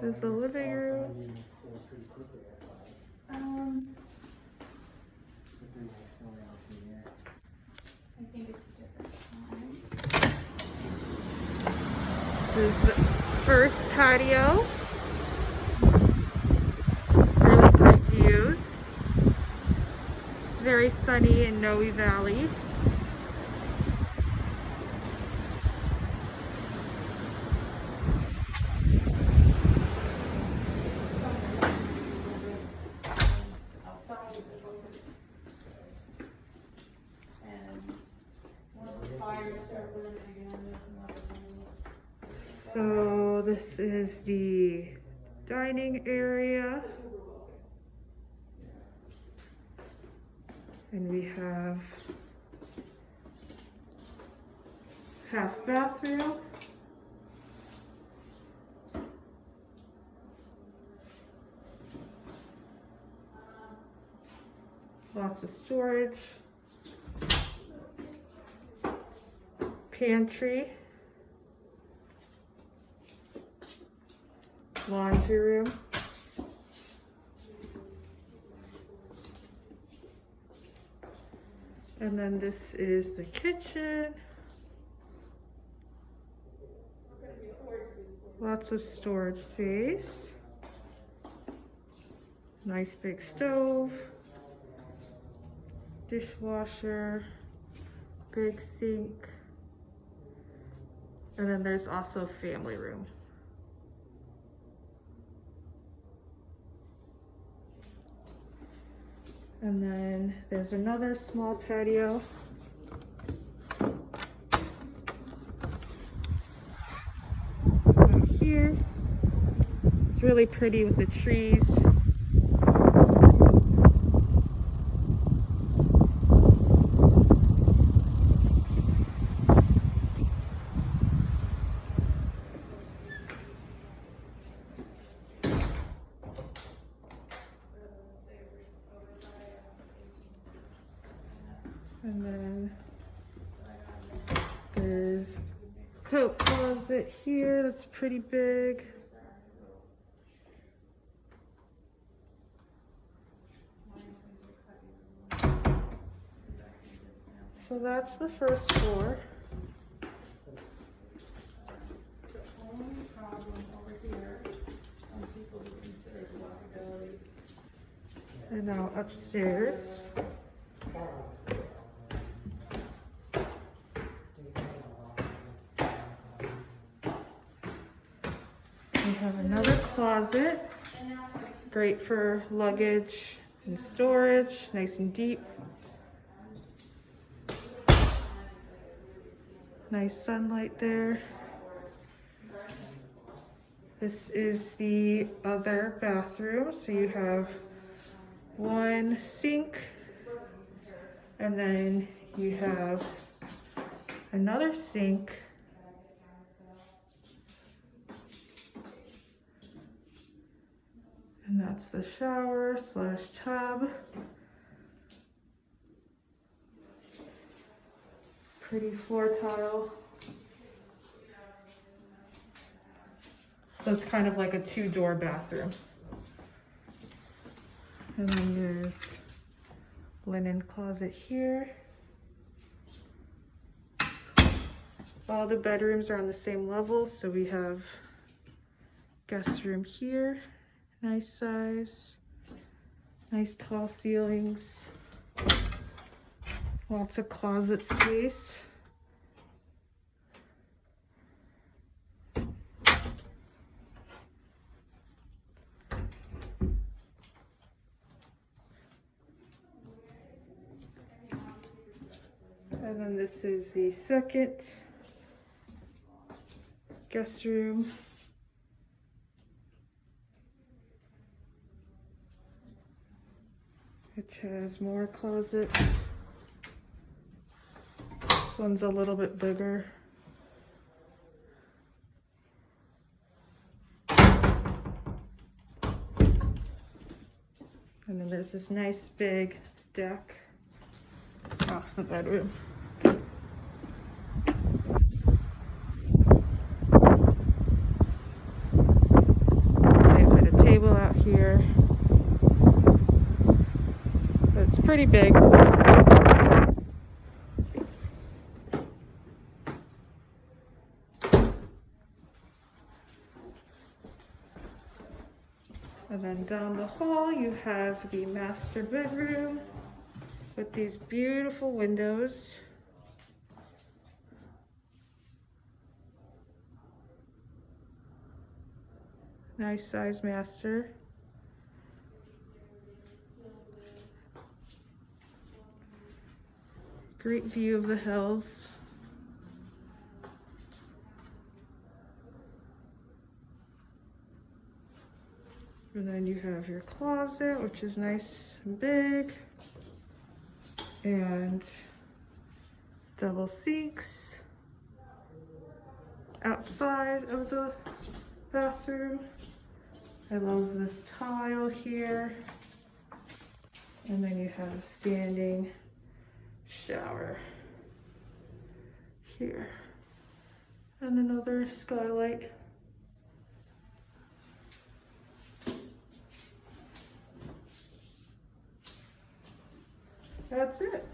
This is the living room. I think it's a different time. This is the first patio. Really great views. It's very sunny in Noe Valley. So this is the dining area. And we have half bathroom. Lots of storage. Pantry. Laundry room. And then this is the kitchen. Lots of storage space. Nice big stove. Dishwasher. Big sink. And then there's also family room. And then there's another small patio. Right here. It's really pretty with the trees. And then there's a coat closet here that's pretty big. So that's the first floor. The only problem over here, some people would consider walkability. And now upstairs. We have another closet, great for luggage and storage, nice and deep. Nice sunlight there. This is the other bathroom. So you have one sink, and then you have another sink. And that's the shower slash tub. Pretty floor tile. So it's kind of like a two-door bathroom. And then there's linen closet here. All the bedrooms are on the same level, so we have guest room here. Nice size, nice tall ceilings, lots of closet space. And then this is the second guest room. Which has more closets. This one's a little bit bigger. And then there's this nice big deck off the bedroom. pretty big. And then down the hall, you have the master bedroom with these beautiful windows. Nice size master. Great view of the hills. And then you have your closet, which is nice and big. And double sinks outside of the bathroom. I love this tile here. And then you have a standing shower here. And another skylight. That's it.